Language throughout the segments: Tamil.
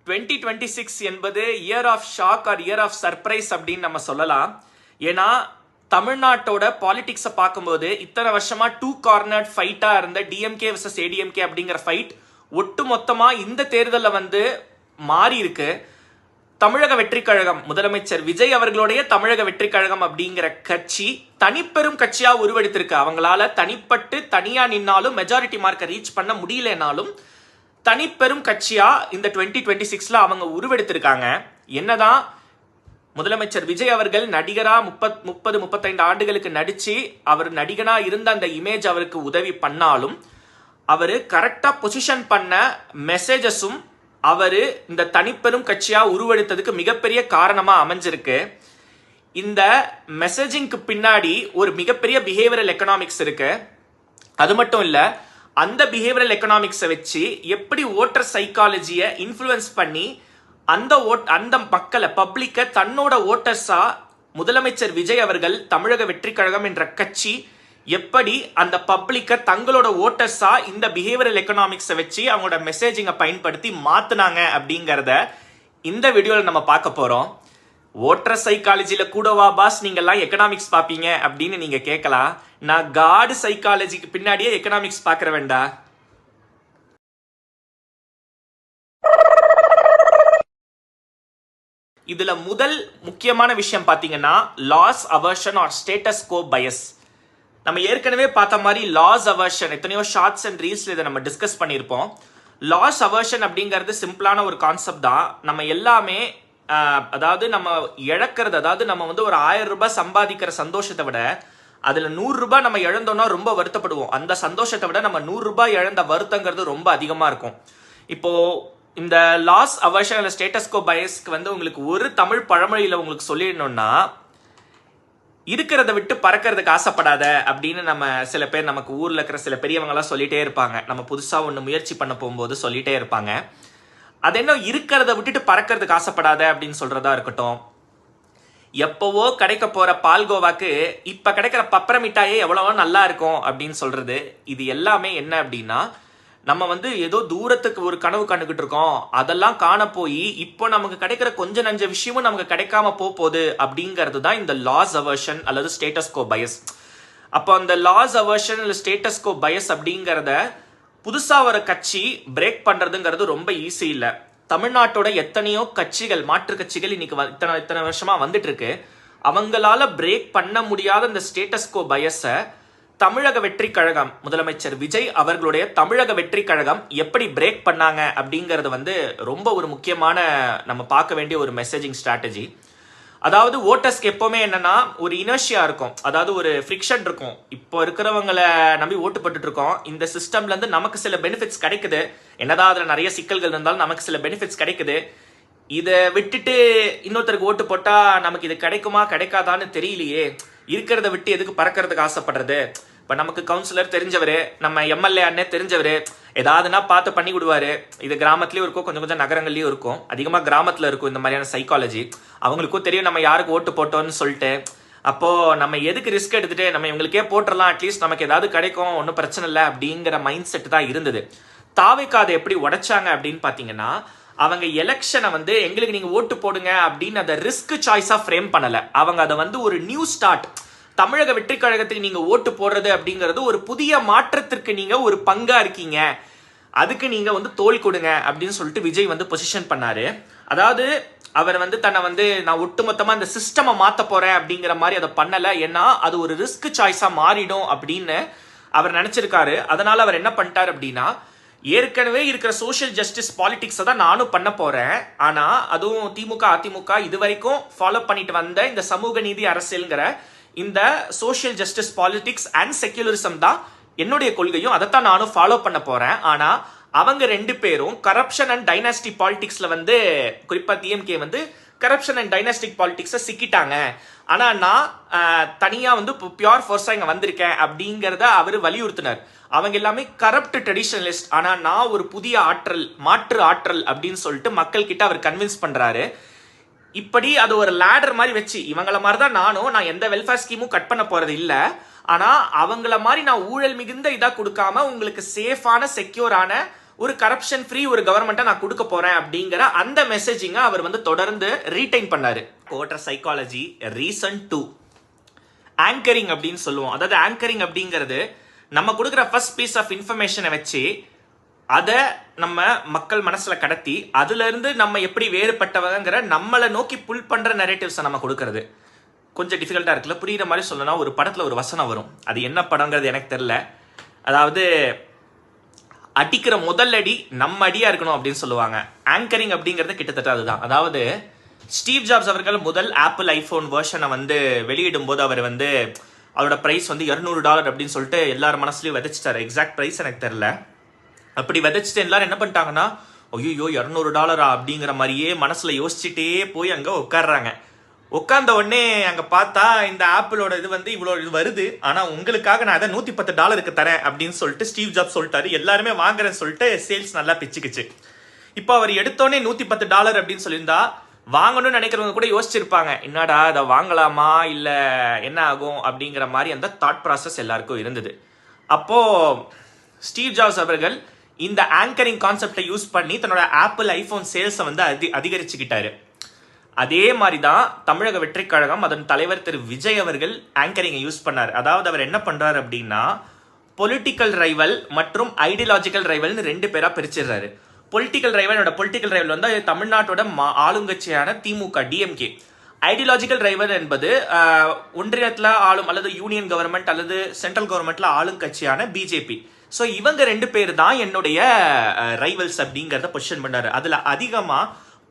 2026 என்பது year of shock or year of surprise அப்படின்னு நம்ம சொல்லலாம். ஏன்னா தமிழ்நாட்டோட பாலிடிக்ஸை பார்க்கும்போது இத்தனை வருஷமா டூ கார்னர்ட் ஃபைட்டா இருந்த டிஎம்கே vs ஏடிஎம்கே அப்படிங்கிற ஃபைட் ஒட்டு மொத்தமா இந்த தேர்தலில் வந்து மாறி இருக்கு. தமிழக வெற்றி கழகம், முதலமைச்சர் விஜய் அவர்களுடைய தமிழக வெற்றி கழகம் அப்படிங்கிற கட்சி தனிப்பெரும் கட்சியா உருவெடுத்திருக்கு. அவங்களால தனிப்பட்டு தனியா நின்னாலும் மெஜாரிட்டி மார்க்கை ரீச் பண்ண முடியலனாலும் தனிப்பெரும் கட்சியா இந்த 2026ல அவங்க உருவெடுத்திருக்காங்க. என்னதான் முதலமைச்சர் விஜய் அவர்கள் நடிகரா 35 ஆண்டுகளுக்கு நடிச்சு அவர் நடிகனா இருந்த அந்த இமேஜ் அவருக்கு உதவி பண்ணாலும் அவரு கரெக்டா பொசிஷன் பண்ண மெசேஜஸும் அவரு இந்த தனிப்பெரும் கட்சியா உருவெடுத்ததுக்கு மிகப்பெரிய காரணமா அமைஞ்சிருக்கு. இந்த மெசேஜிங்க்கு பின்னாடி ஒரு மிகப்பெரிய பிஹேவியரல் எக்கனாமிக்ஸ் இருக்கு. அது மட்டும் இல்ல, அந்த பிஹேவியரல் எக்கனாமிக்ஸை வச்சு எப்படி ஓட்டர் சைக்காலஜியை இன்ஃப்ளூயன்ஸ் பண்ணி அந்த மக்களை பப்ளிக்கை தன்னோட ஓட்டர்ஸா முதலமைச்சர் விஜய் அவர்கள் தமிழக வெற்றி கழகம் என்ற கட்சி எப்படி அந்த பப்ளிக்கை தங்களோட ஓட்டர்ஸா இந்த பிஹேவியரல் எக்கனாமிக்ஸை வச்சு அவங்களோட மெசேஜிங்கை பயன்படுத்தி மாத்தினாங்க அப்படிங்கிறத இந்த வீடியோவில் நம்ம பார்க்க போறோம். ஓட்டர் சைக்காலஜியில கூடவா பாஸ் நீங்கெல்லாம் எக்கனாமிக்ஸ் பார்ப்பீங்க அப்படின்னு நீங்க கேட்கலாம். நான் காடு சைக்காலஜிக்கு பின்னாடியே எக்கனாமிக்ஸ் பார்க்கற வேண்டா. இதுல முதல் முக்கியமான விஷயம் பாத்தீங்கன்னா loss aversion or status quo bias. நம்ம ஏற்கனவே பார்த்த மாதிரி லாஸ் அவர்ஷன் எத்தனையோ ஷார்ட்ஸ் அண்ட் ரீல்ஸ்ல இதை நம்ம டிஸ்கஸ் பண்ணியிருப்போம். லாஸ் அவர்ஷன் அப்படிங்கிறது சிம்பிளான ஒரு கான்செப்ட் தான். நம்ம எல்லாமே அதாவது நம்ம இழக்கிறது, அதாவது நம்ம வந்து ஒரு 1000 ரூபாய் சம்பாதிக்கிற சந்தோஷத்தை விட அதுல 100 ரூபாய் நம்ம இழந்தோம்னா ரொம்ப வருத்தப்படுவோம். அந்த சந்தோஷத்தை விட நம்ம 100 ரூபாய் இழந்த வருத்தங்கிறது ரொம்ப அதிகமா இருக்கும். இப்போ இந்த லாஸ் அவர்ஷன் அல்ல ஸ்டேட்டஸ் கோ பயஸ்க்கு வந்து உங்களுக்கு ஒரு தமிழ் பழமொழியில உங்களுக்கு சொல்லிடணும்னா, இருக்கிறத விட்டு பறக்கிறதுக்கு ஆசைப்படாத அப்படின்னு நம்ம சில பேர் நமக்கு ஊர்ல இருக்கிற சில பெரியவங்களாம் சொல்லிட்டே இருப்பாங்க. நம்ம புதுசா ஒன்று முயற்சி பண்ண போகும்போது சொல்லிட்டே இருப்பாங்க. அது என்ன இருக்கிறத விட்டுட்டு பறக்கிறதுக்கு ஆசைப்படாத அப்படின்னு சொல்றதா இருக்கட்டும். எப்பவோ கிடைக்க போற பால்கோவாக்கு இப்ப கிடைக்கிற பப்பர மிட்டாயே எவ்வளவோ நல்லா இருக்கும் அப்படின்னு சொல்றது. இது எல்லாமே என்ன அப்படின்னா, நம்ம வந்து ஏதோ தூரத்துக்கு ஒரு கனவு கண்டுகிட்டு இருக்கோம், அதெல்லாம் காண போய் இப்போ நமக்கு கிடைக்கிற கொஞ்ச நஞ்ச விஷயமும் நமக்கு கிடைக்காம போகுது அப்படிங்கிறது தான் இந்த லாஸ் அவர்ஷன் அல்லது ஸ்டேட்டஸ் கோ பயஸ். அப்போ அந்த லாஸ் அவர்ஷன் அல்லது ஸ்டேட்டஸ் கோ பயஸ் அப்படிங்கிறத புதுசா வர கட்சி பிரேக் பண்றதுங்கிறது ரொம்ப ஈஸி இல்லை. தமிழ்நாட்டோட எத்தனையோ கட்சிகள், மாற்று கட்சிகள் இன்னைக்கு இத்தனை வருஷமா வந்துட்டு இருக்கு. அவங்களால பிரேக் பண்ண முடியாத இந்த ஸ்டேட்டஸ் கோ பயஸை தமிழக வெற்றி கழகம், முதலமைச்சர் விஜய் அவர்களுடைய தமிழக வெற்றி கழகம் எப்படி பிரேக் பண்ணாங்க அப்படிங்கிறது வந்து ரொம்ப ஒரு முக்கியமான நம்ம பார்க்க வேண்டிய ஒரு மெசேஜிங் ஸ்ட்ராட்டஜி. அதாவது ஓட்டர்ஸ்க்கு எப்பவுமே என்னன்னா ஒரு இனர்ஷியா இருக்கும், அதாவது ஒரு ஃப்ரிக்ஷன் இருக்கும். இப்போ இருக்கிறவங்களை நம்பி ஓட்டு போட்டுட்டு இருக்கோம். இந்த சிஸ்டம்ல இருந்து நமக்கு சில பெனிஃபிட்ஸ் கிடைக்குது, என்னதான் அதுல நிறைய சிக்கல்கள் இருந்தாலும் நமக்கு சில பெனிஃபிட்ஸ் கிடைக்குது. இதை விட்டுட்டு இன்னொருத்தருக்கு ஓட்டு போட்டா நமக்கு இது கிடைக்குமா கிடைக்காதான்னு தெரியலையே, இருக்கிறத விட்டு எதுக்கு பறக்கிறதுக்கு ஆசைப்படுறது. இப்போ நமக்கு கவுன்சிலர் தெரிஞ்சவர், நம்ம எம்எல்ஏ அண்ணே தெரிஞ்சவர், ஏதாவதுனா பார்த்து பண்ணி விடுவாரு. இது கிராமத்துலயும் இருக்கும், கொஞ்சம் நகரங்கள்லயும் இருக்கும். அதிகமாக கிராமத்தில் இருக்கும் இந்த மாதிரியான சைக்காலஜி. அவங்களுக்கும் தெரியும் நம்ம யாருக்கு ஓட்டு போட்டோம்னு சொல்லிட்டு. அப்போ நம்ம எதுக்கு ரிஸ்க் எடுத்துட்டு நம்ம இவங்களுக்கே போட்டுடலாம், அட்லீஸ்ட் நமக்கு ஏதாவது கிடைக்கும், ஒன்றும் பிரச்சனை இல்லை அப்படிங்கிற மைண்ட் செட் தான் இருந்தது. தாவேக்காதை எப்படி உடைச்சாங்க அப்படின்னு பார்த்தீங்கன்னா, அவங்க எலெக்ஷனை வந்து எங்களுக்கு நீங்க ஓட்டு போடுங்க அப்படின்னு அதை ரிஸ்க் சாய்ஸா ஃப்ரேம் பண்ணல. அவங்க அதை வந்து ஒரு நியூ ஸ்டார்ட், தமிழக வெற்றி கழகத்துக்கு நீங்க ஓட்டு போடுறது அப்படிங்கிறது ஒரு புதிய மாற்றத்திற்கு நீங்க ஒரு பங்கா இருக்கீங்க, அதுக்கு நீங்க வந்து தோல் கொடுங்க அப்படின்னு சொல்லிட்டு விஜய் வந்து பொசிஷன் பண்ணாரு. அதாவது அவர் வந்து தன்னை வந்து நான் ஒட்டுமொத்தமா இந்த சிஸ்டமை மாத்த போறேன் அப்படிங்கிற மாதிரி அதை பண்ணல. ஏன்னா அது ஒரு ரிஸ்க் சாய்ஸா மாறிடும் அப்படின்னு அவர் நினைச்சிருக்காரு. அதனால அவர் என்ன பண்ணிட்டார் அப்படின்னா, ஏற்கனவே இருக்கிற சோஷியல் ஜஸ்டிஸ் பாலிடிக்ஸை தான் நானும் பண்ண போறேன், ஆனா அதுவும் திமுக அதிமுக இதுவரைக்கும் ஃபாலோ பண்ணிட்டு வந்த இந்த சமூக நீதி அரசியல்ங்கிற இந்த social justice politics and secularism தான் என்னுடைய கொள்கையும், அதைத்தான் நானும் ஃபாலோ பண்ண போறேன். ஆனா அவங்க ரெண்டு பேரும் கரப்ஷன் அண்ட் டைனாஸ்டிக் பாலிடிக்ஸ்ல வந்து, குறிப்பா டிஎம்கே வந்து கரப்ஷன் அண்ட் டைனாஸ்டிக் பாலிடிக்ஸை சிக்கிட்டாங்க. ஆனா நான் தனியா வந்து பியூர் ஃபோர்ஸா இங்க வந்திருக்கேன் அப்படிங்கிறத அவர் வலியுறுத்தினார். அவங்க எல்லாமே கரப்ட் ட்ரெடிஷனலிஸ்ட், ஆனா நான் ஒரு புதிய ஆற்றல், மாற்று ஆற்றல் அப்படின்னு சொல்லிட்டு மக்கள் கிட்ட அவர் கன்வின்ஸ் பண்றாரு. இப்படி அது ஒரு லேடர் மாதிரி வச்சு, இவங்கள மாதிரி தான் நான் எந்த வெல்ஃபேர் ஸ்கீமும் கட் பண்ண போறது இல்லை, ஆனா அவங்கள மாதிரி நான் ஊழல் மிகுந்த இதா கொடுக்காம உங்களுக்கு சேஃபான செக்யூரான ஒரு கரப்ஷன் ஃப்ரீ ஒரு கவர்மெண்ட்டை நான் கொடுக்க போறேன் அப்படிங்கிற அந்த மெசேஜிங்க அவர் வந்து தொடர்ந்து ரீடைன் பண்ணாரு. ஓட்டர் சைக்காலஜி ரீசன் 2 ஆங்கரிங் அப்படின்னு சொல்லுவோம். அதாவது ஆங்கரிங் அப்படிங்கிறது நம்ம கொடுக்குற ஃபர்ஸ்ட் பீஸ் ஆஃப் இன்ஃபர்மேஷனை வச்சு அதை நம்ம மக்கள் மனசுல கடத்தி அதுல இருந்து நம்ம எப்படி வேறுபட்டவங்கிற நம்மளை நோக்கி புல் பண்ற நரேட்டிவ்ஸை நம்ம கொடுக்கறது கொஞ்சம் டிஃபிகல்ட்டா இருக்குல்ல. புரியுற மாதிரி சொல்லணும்னா ஒரு படத்துல ஒரு வசனம் வரும், அது என்ன படங்கிறது எனக்கு தெரியல. அதாவது அடிக்கிற முதல் அடி நம்ம அடியா இருக்கணும் அப்படின்னு சொல்லுவாங்க. ஆங்கரிங் அப்படிங்கிறது கிட்டத்தட்ட அதுதான். அதாவது ஸ்டீவ் ஜாப்ஸ் அவர்கள் முதல் ஆப்பிள் ஐபோன் வெர்ஷனை வந்து வெளியிடும் போது அவர் வந்து அவரோட பிரைஸ் வந்து $200 அப்படின்னு சொல்லிட்டு எல்லாரும் மனசுலயும் விதைச்சிட்டாரு. எக்ஸாக்ட் பிரைஸ் எனக்கு தெரியல. அப்படி விதைச்சிட்டு எல்லாரும் என்ன பண்ணிட்டாங்கன்னா, ஐயோ $200 அப்படிங்கிற மாதிரியே மனசுல யோசிச்சுட்டே போய் அங்க உட்காடுறாங்க. உட்கார்ந்த உடனே அங்க பார்த்தா இந்த ஆப்பிளோட இது வந்து இவ்வளவு இது வருது, ஆனா உங்களுக்காக நான் அதை $110 தரேன் அப்படின்னு சொல்லிட்டு ஸ்டீவ் ஜாப்ஸ் சொல்லிட்டாரு. எல்லாருமே வாங்குறேன்னு சொல்லிட்டு சேல்ஸ் நல்லா பிச்சுக்குச்சு. இப்போ அவர் எடுத்தோடனே $110 அப்படின்னு சொல்லியிருந்தா வாங்கணும்னு நினைக்கிறவங்க கூட யோசிச்சிருப்பாங்க, என்னடா அதை வாங்கலாமா இல்ல என்ன ஆகும் அப்படிங்கிற மாதிரி அந்த தாட் ப்ராசஸ் எல்லாருக்கும் இருந்தது. அப்போ ஸ்டீவ் ஜாப்ஸ் அவர்கள் இந்த ஆங்கரிங் கான்செப்டை யூஸ் பண்ணி தன்னோட ஆப்பிள் ஐபோன் சேல்ஸை வந்து அதிகரிச்சுக்கிட்டாரு. அதே மாதிரி தான் தமிழக வெற்றி கழகம் அதன் தலைவர் திரு விஜய் அவர்கள் ஆங்கரிங்கை யூஸ் பண்ணார். அதாவது அவர் என்ன பண்றாரு அப்படின்னா, பொலிட்டிக்கல் ரைவல் மற்றும் ஐடியாலஜிக்கல் ரைவல்னு 2 பேரா பிரிச்சிடுறாரு. பொலிட்டிக்கல் ரைவல் வந்து தமிழ்நாட்டோட ஆளுங்கட்சியான திமுக டிஎம்கே. ஐடியாலஜிக்கல் ரைவல் என்பது ஒன்றியத்தில் ஆளும் அல்லது யூனியன் கவர்மெண்ட் அல்லது சென்ட்ரல் கவர்மெண்ட்ல ஆளுங்கட்சியான பிஜேபி. ஸோ இவங்க 2 பேர் தான் என்னுடைய ரைவல்ஸ் அப்படிங்கிறத பொசிஷன் பண்ணாரு. அதுல அதிகமா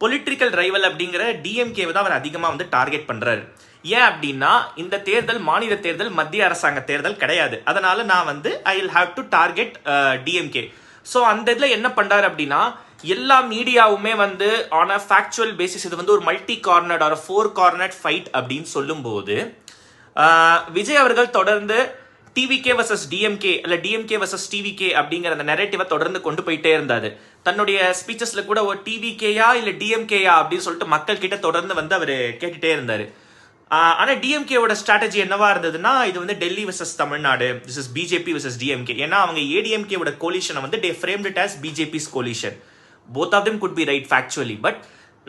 பொலிட்டிக்கல் ரைவல் அப்படிங்கிற டிஎம்கேவை தான் அவர் அதிகமாக வந்து டார்கெட் பண்றாரு. ஏன் அப்படின்னா இந்த தேர்தல் மாநில தேர்தல், மத்திய அரசாங்க தேர்தல் கிடையாது. அதனால நான் வந்து I will have to target DMK. So அந்த இதில் என்ன பண்றாரு அப்படின்னா, எல்லா மீடியாவுமே வந்து ஆன் அ ஃபேக்சுவல் பேசிஸ் இது வந்து ஒரு multi cornered or 4 cornered fight அப்படின்னு சொல்லும் போது விஜய் அவர்கள் தொடர்ந்து டிவிகே வர்சஸ் டிஎம்கே இல்ல டிஎம்கே வர்சஸ் டிவிகே அப்படிங்கிற அந்த நெரேட்டிவை தொடர்ந்து கொண்டு போயிட்டே இருந்தாரு. தன்னுடைய ஸ்பீச்சஸ்ல கூட ஒரு டிவிகேயா இல்ல டிஎம்கேயா அப்படின்னு சொல்லிட்டு மக்கள் கிட்ட தொடர்ந்து வந்து அவர் கேட்டுட்டே இருந்தாரு. ஆனா டிஎம்கேவோட ஸ்ட்ராட்டஜி என்னவா இருந்ததுன்னா, இது வந்து Delhi versus Tamil Nadu, this is BJP versus DMK. ஏன்னா அவங்க ஏடிஎம்கேவோட கோலிஷனை வந்து they framed it as BJP's coalition. Both of them could be right factually, but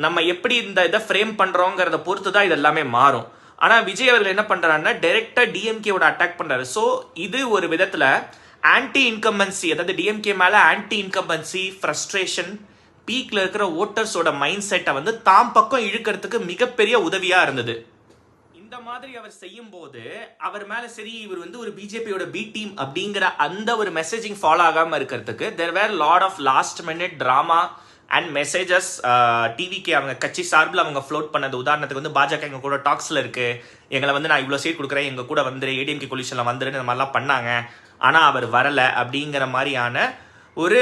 நம்ம எப்படி இந்த இதை ஃப்ரேம் பண்றோங்கிறத பொறுத்து தான் இது எல்லாமே மாறும். ஆனா விஜய் அவர்கள் என்ன பண்றாருன்னா டைரக்டா டிஎம்கேவோட அட்டாக் பண்றாரு. ஸோ இது ஒரு விதத்துல ஆன்டி இன்கம்பன்சி, அதாவது டிஎம்கே மேல ஆன்டி இன்கம்பன்சி ஃப்ரஸ்ட்ரேஷன் பீக்ல இருக்கிற ஓட்டர்ஸோட மைண்ட் செட்டை வந்து தாம் பக்கம் இழுக்கிறதுக்கு மிகப்பெரிய உதவியா இருந்தது. இந்த மாதிரி அவர் செய்யும் போது அவர் மேல சரி இவர் வந்து ஒரு பிஜேபியோட பி டீம் அப்படிங்கிற அந்த ஒரு மெசேஜிங் ஃபாலோ ஆகாம இருக்கிறதுக்கு there were lot of last minute drama and messages. டிவிக்கு அவங்க கட்சி சார்பில் அவங்க ஃப்ளோட் பண்ணது, உதாரணத்துக்கு வந்து பாஜக எங்க கூட டாக்ஸ்ல இருக்கு, எங்களை வந்து நான் இவ்வளவு சீட் கொடுக்குறேன், எங்க கூட வந்துரு, ஏடிஎம்கே கொலிஷன்ல வந்துருன்னு இந்த மாதிரிலாம் பண்ணாங்க. ஆனா அவர் வரல அப்படிங்கிற மாதிரியான ஒரு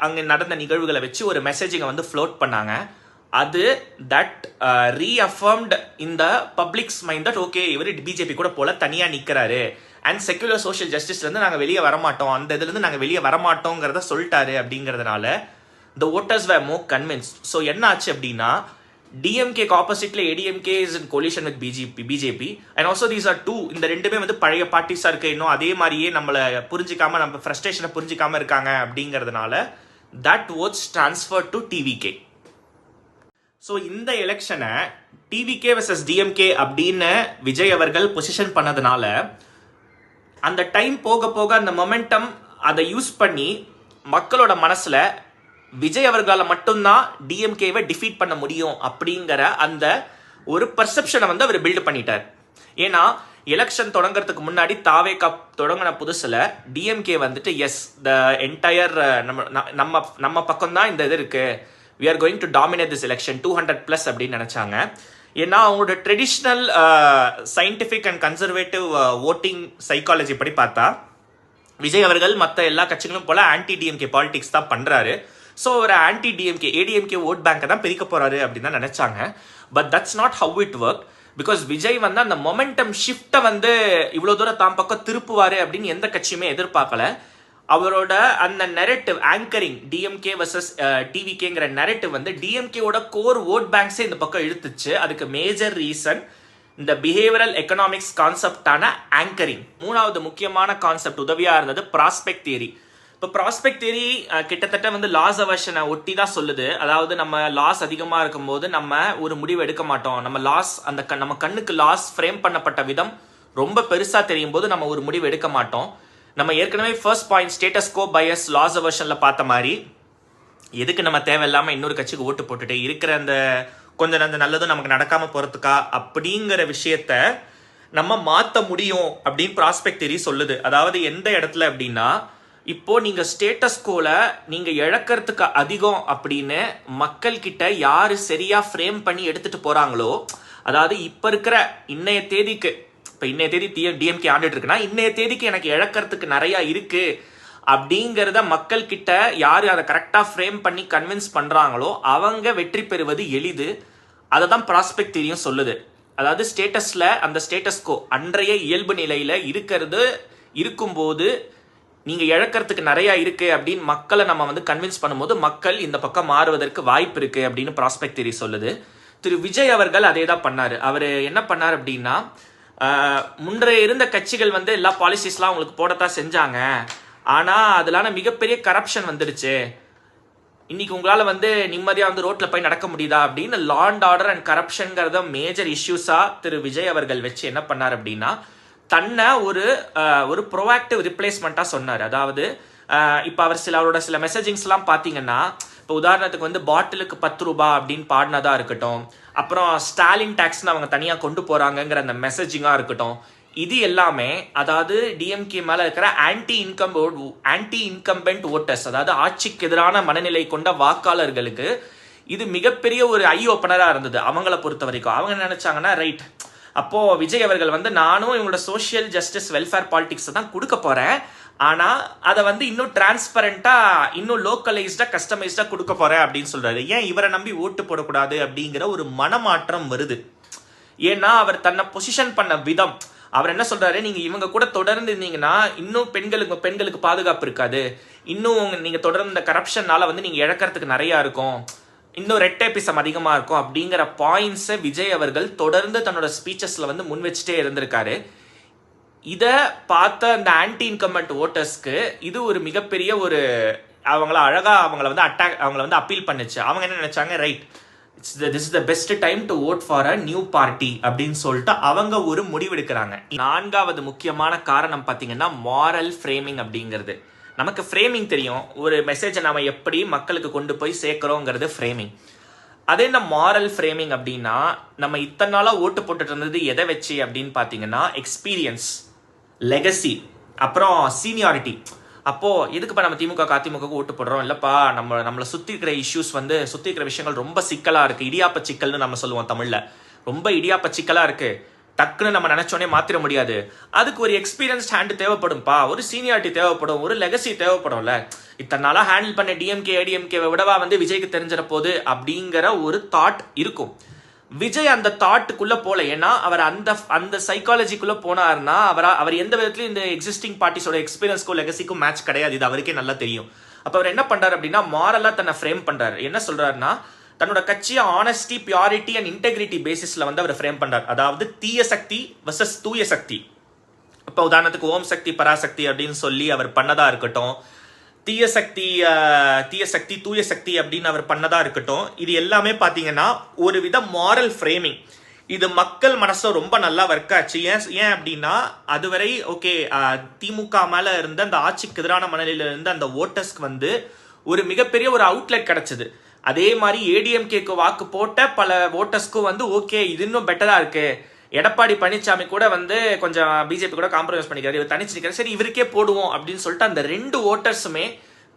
அங்க நடந்த நிகழ்வுகளை வச்சு ஒரு மெசேஜிங்க வந்து ஃப்ளோட் பண்ணாங்க. அது தட் ரீஅஃபர்ம்ட் இந்த பப்ளிக்ஸ் மைண்ட் தட் ஓகே இவர் பிஜேபி கூட போல தனியா நிக்கிறாரு அண்ட் செக்யூலர் சோஷியல் ஜஸ்டிஸ்ல இருந்து நாங்க வெளியே வரமாட்டோம், அந்த இதுல இருந்து நாங்க வெளியே வரமாட்டோங்கிறத சொல்லிட்டாரு. அப்படிங்கிறதுனால the voters were more convinced. So என்ன ஆச்சு அப்படின்னா, டிஎம்கே ஆப்போசிட்ல ADMK is in coalition with BJP and also these are two, இந்த ரெண்டுமே வந்து பழைய பார்ட்டிஸா இருக்கு, இன்னும் அதே மாதிரியே நம்மளை புரிஞ்சிக்காம நம்ம ஃப்ரஸ்ட்ரேஷனை புரிஞ்சிக்காம இருக்காங்க அப்படிங்கிறதுனால that votes transferred to TVK. So இந்த எலெக்ஷனை டிவிகே வர்சஸ் டிஎம்கே அப்படின்னு விஜய் அவர்கள் பொசிஷன் பண்ணதுனால அந்த டைம் போக போக அந்த மொமெண்டம் அதை யூஸ் பண்ணி மக்களோட மனசுல விஜய் அவர்களால் மட்டும்தான் டிஎம்கேவை டிஃபீட் பண்ண முடியும் அப்படிங்கிற அந்த ஒரு பர்செப்ஷனை வந்து அவர் பில்ட் பண்ணிட்டார். ஏன்னா எலெக்ஷன் தொடங்குறதுக்கு முன்னாடி தாவே கப் தொடங்கின புதுசுல டிஎம்கே வந்துட்டு எஸ் த என்டையர் நம்ம பக்கம் தான் இந்த இது இருக்கு, we are going to dominate this election 200+ அப்படின்னு நினைச்சாங்க. ஏன்னா அவங்களோட traditional scientific and conservative voting psychology படி பார்த்தா விஜய் அவர்கள் மற்ற எல்லா கட்சிகளும் போல ஆன்டி டிஎம்கே பாலிடிக்ஸ் தான் பண்றாரு. ஸோ ஒரு ஆன்டி டிஎம்கே ஏடிஎம்கே ஓட் பேங்கை தான் பிரிக்க போறாரு அப்படின்னு தான் நினைச்சாங்க. But that's not how it work. Because Vijay வந்து அந்த மொமெண்டம் ஷிஃப்டை வந்து இவ்வளோ தூரம் தாம் பக்கம் திருப்புவாரு அப்படின்னு எந்த கட்சியுமே எதிர்பார்க்கல. அவரோட அந்த நெரேட்டிவ் ஆங்கரிங் டிஎம்கே வர்சஸ் டிவிகேங்கிற நெரேட்டிவ் வந்து டிஎம்கேவோட கோர் ஓட் பேங்க்ஸே இந்த பக்கம் இழுத்துச்சு. அதுக்கு மேஜர் ரீசன் இந்த பிஹேவியரல் எக்கனாமிக்ஸ் கான்செப்டான ஆங்கரிங். 3வது முக்கியமான கான்செப்ட் உதவியா இருந்தது ப்ராஸ்பெக்ட் தியரி. இப்போ ப்ராஸ்பெக்ட் தியரி கிட்டத்தட்ட வந்து லாஸ் அவர்ஷனை ஒட்டி தான் சொல்லுது. அதாவது நம்ம லாஸ் அதிகமாக இருக்கும்போது நம்ம ஒரு முடிவு எடுக்க மாட்டோம். நம்ம லாஸ் அந்த நம்ம கண்ணுக்கு லாஸ் ஃப்ரேம் பண்ணப்பட்ட விதம் ரொம்ப பெருசாக தெரியும் போது நம்ம ஒரு முடிவு எடுக்க மாட்டோம். நம்ம ஏற்கனவே first point status quo bias loss அவர்ஷனில் பார்த்த மாதிரி எதுக்கு நம்ம தேவையில்லாமல் இன்னொரு கட்சிக்கு ஓட்டு போட்டுட்டு இருக்கிற அந்த கொஞ்சம் அந்த நல்லதும் நமக்கு நடக்காமல் போகிறதுக்கா அப்படிங்கிற விஷயத்த நம்ம மாற்ற முடியும் அப்படின்னு ப்ராஸ்பெக்ட் தியரி சொல்லுது. அதாவது எந்த இடத்துல அப்படின்னா, இப்போ நீங்க ஸ்டேட்டஸ் கோல நீங்க இழக்கிறதுக்கு அதிகம் அப்படின்னு மக்கள் கிட்ட யாரு சரியா ஃப்ரேம் பண்ணி எடுத்துட்டு போறாங்களோ, அதாவது இப்ப இருக்கிற இன்னைய தேதிக்கு, இப்ப இன்னைய தேதி டிஎம்கே ஆண்டுட்டு இருக்குன்னா இன்னைய தேதிக்கு எனக்கு இழக்கிறதுக்கு நிறைய இருக்கு அப்படிங்கிறத மக்கள் கிட்ட யாரு அதை கரெக்டா ஃப்ரேம் பண்ணி கன்வின்ஸ் பண்றாங்களோ அவங்க வெற்றி பெறுவது எளிது. அதை தான் ப்ராஸ்பெக்ட் தியரியும் சொல்லுது. அதாவது ஸ்டேட்டஸ்ல அந்த ஸ்டேட்டஸ் கோ அன்றைய இயல்பு நிலையில இருக்கும்போது நீங்க இழக்கிறதுக்கு நிறைய இருக்கு அப்படின்னு மக்களை நம்ம வந்து கன்வின்ஸ் பண்ணும்போது மக்கள் இந்த பக்கம் மாறுவதற்கு வாய்ப்பு இருக்கு அப்படின்னு ப்ராஸ்பெக்ட் தியரி சொல்லுது. திரு விஜய் அவர்கள் அதே தான் பண்ணாரு. அவர் என்ன பண்ணார் அப்படின்னா, முன்றைய இருந்த கட்சிகள் வந்து எல்லா பாலிசிஸ்லாம் அவங்களுக்கு போடத்தான் செஞ்சாங்க, ஆனா அதனால மிகப்பெரிய கரப்ஷன் வந்துடுச்சு, இன்னைக்கு உங்களால வந்து நிம்மதியா வந்து ரோட்ல போய் நடக்க முடியுதா அப்படின்னு லா அண்ட் ஆர்டர் அண்ட் கரப்ஷன்ங்கிறத மேஜர் இஷ்யூஸா திரு விஜய் அவர்கள் வச்சு என்ன பண்ணார் அப்படின்னா, தன்னை ஒரு ப்ரோஆக்டிவ் ரிப்ளேஸ்மெண்ட்டாக சொன்னார். அதாவது இப்போ அவர் அவரோட சில மெசேஜிங்ஸ்லாம் பார்த்தீங்கன்னா, இப்போ உதாரணத்துக்கு வந்து பாட்டிலுக்கு 10 ரூபாய் அப்படின்னு பாடினதாக இருக்கட்டும், அப்புறம் ஸ்டாலின் டேக்ஸ்னு அவங்க தனியாக கொண்டு போகிறாங்கங்கிற அந்த மெசேஜிங்காக இருக்கட்டும், இது எல்லாமே அதாவது டிஎம்கே மேலே இருக்கிற ஆன்டி இன்கம்பென்ட் ஓட்டர்ஸ், அதாவது ஆட்சிக்கு எதிரான மனநிலை கொண்ட வாக்காளர்களுக்கு இது மிகப்பெரிய ஒரு ஐ ஓப்பனராக இருந்தது. அவங்கள பொறுத்த வரைக்கும் அவங்க நினைச்சாங்கன்னா, ரைட், அப்போ விஜய் அவர்கள் வந்து நானும் இவங்களோட சோஷியல் ஜஸ்டிஸ் வெல்ஃபேர் பாலிடிக்ஸ் தான் கொடுக்க போறேன், ஆனா அதை வந்து இன்னும் டிரான்ஸ்பரண்டா இன்னும் லோக்கலைஸ்டா கஸ்டமைஸ்டா கொடுக்க போறேன் அப்படின்னு சொல்றாரு. ஏன் இவரை நம்பி ஓட்டு போடக்கூடாது அப்படிங்கிற ஒரு மனமாற்றம் வருது. ஏன்னா அவர் தன்னை பொசிஷன் பண்ண விதம், அவர் என்ன சொல்றாரு, நீங்க இவங்க கூட தொடர்ந்து இருந்தீங்கன்னா இன்னும் பெண்களுக்கு பாதுகாப்பு இருக்காது, இன்னும் நீங்க தொடர்ந்து இந்த கரப்ஷன்னால வந்து நீங்க இழக்கிறதுக்கு நிறைய இருக்கும், இன்னும் ரெட்டேபிசம் அதிகமாக இருக்கும் அப்படிங்கிற பாயிண்ட்ஸை விஜய் அவர்கள் தொடர்ந்து தன்னோட ஸ்பீச்சஸில் வந்து முன் வச்சுட்டே இருந்திருக்காரு. இதை பார்த்த அந்த ஆன்டி இன்கம்பென்ட் ஓட்டர்ஸ்க்கு இது ஒரு மிகப்பெரிய ஒரு அவங்கள வந்து அப்பீல் பண்ணுச்சு. அவங்க என்ன நினைச்சாங்க, right, this is the best time to vote for a new party அப்படின்னு சொல்லிட்டு அவங்க ஒரு முடிவெடுக்கிறாங்க. 4வது முக்கியமான காரணம் பார்த்தீங்கன்னா மாரல் ஃப்ரேமிங் அப்படிங்கிறது. நமக்கு ஃப்ரேமிங் தெரியும், ஒரு மெசேஜை நம்ம எப்படி மக்களுக்கு கொண்டு போய் சேர்க்கிறோங்கிறது ஃப்ரேமிங். அதே இந்த மாரல் ஃப்ரேமிங் அப்படின்னா, நம்ம இத்தனை நாளாக ஓட்டு போட்டுட்டு இருந்தது எதை வச்சு அப்படின்னு பார்த்தீங்கன்னா, எக்ஸ்பீரியன்ஸ், லெகசி, அப்புறம் சீனியாரிட்டி. அப்போ எதுக்குப்பா நம்ம திமுக அதிமுக ஓட்டு போடுறோம், இல்லப்பா நம்மளை சுற்றி இருக்கிற இஷ்யூஸ் வந்து சுற்றி இருக்கிற விஷயங்கள் ரொம்ப சிக்கலாக இருக்கு, இடியாப்ப சிக்கல்னு நம்ம சொல்லுவோம் தமிழ்ல, ரொம்ப இடியாப்ப சிக்கலாக இருக்கு, டக்குன்னு நம்ம நினைச்சோடனே மாத்திர முடியாது, அதுக்கு ஒரு எக்ஸ்பீரியன்ஸ்ட் ஹேண்ட் தேவைப்படும்பா, ஒரு சீனியாரிட்டி தேவைப்படும், ஒரு லெகசி தேவைப்படும்ல, இத்தனை நாளா ஹேண்டில் பண்ண டிஎம்கே ஏடிஎம்கே விடவா வந்து விஜய்க்கு தெரிஞ்சிட போகுது அப்படிங்கிற ஒரு தாட் இருக்கும். விஜய் அந்த தாட்டுக்குள்ள போல, ஏன்னா அவர் அந்த சைக்காலஜிக்குள்ள போனாருன்னா அவர் எந்த விதத்துலயும் இந்த எக்ஸிஸ்டிங் பார்ட்டிஸோட எக்ஸ்பீரியன்ஸ்க்கும் லெகசிக்கும் மேட்ச் கிடையாது, இது அவருக்கே நல்லா தெரியும். அப்ப அவர் என்ன பண்றாரு அப்படின்னா, மாரலா தன்னை ஃப்ரேம் பண்றாரு. என்ன சொல்றாருன்னா, தன்னோட கட்சியை ஆனஸ்டி, பியூரிட்டி அண்ட் இன்டெகிரிட்டி பேசிஸ்ல வந்து அவர் ஃப்ரேம் பண்றார். அதாவது தீய சக்தி வர்சஸ் தூய சக்தி. இப்போ உதாரணத்துக்கு ஓம் சக்தி பராசக்தி அப்படின்னு சொல்லி அவர் பண்ணதா இருக்கட்டும், தீய சக்தி தூய சக்தி அப்படின்னு அவர் பண்ணதா இருக்கட்டும், இது எல்லாமே பார்த்தீங்கன்னா ஒரு வித மாரல் ஃப்ரேமிங். இது மக்கள் மனசை ரொம்ப நல்லா ஒர்க் ஆச்சு. ஏன் அப்படின்னா, அதுவரை ஓகே திமுக மேல இருந்த அந்த ஆட்சிக்கு எதிரான மனநிலையில இருந்த அந்த ஓட்டர்ஸ்க்கு வந்து ஒரு மிகப்பெரிய ஒரு அவுட்லெட் கிடைச்சது. அதே மாதிரி ஏடிஎம்கேக்கு வாக்கு போட்ட பல ஓட்டர்ஸ்க்கும் வந்து ஓகே இது இன்னும் பெட்டரா இருக்கு, எடப்பாடி பழனிசாமி கூட வந்து கொஞ்சம் பிஜேபி கூட காம்ப்ரமைஸ் பண்ணிக்கிறாரு, இவர் தனிச்சு நிற்கிறார், சரி இவருக்கே போடுவோம் அப்படின்னு சொல்லிட்டு அந்த 2 ஓட்டர்ஸுமே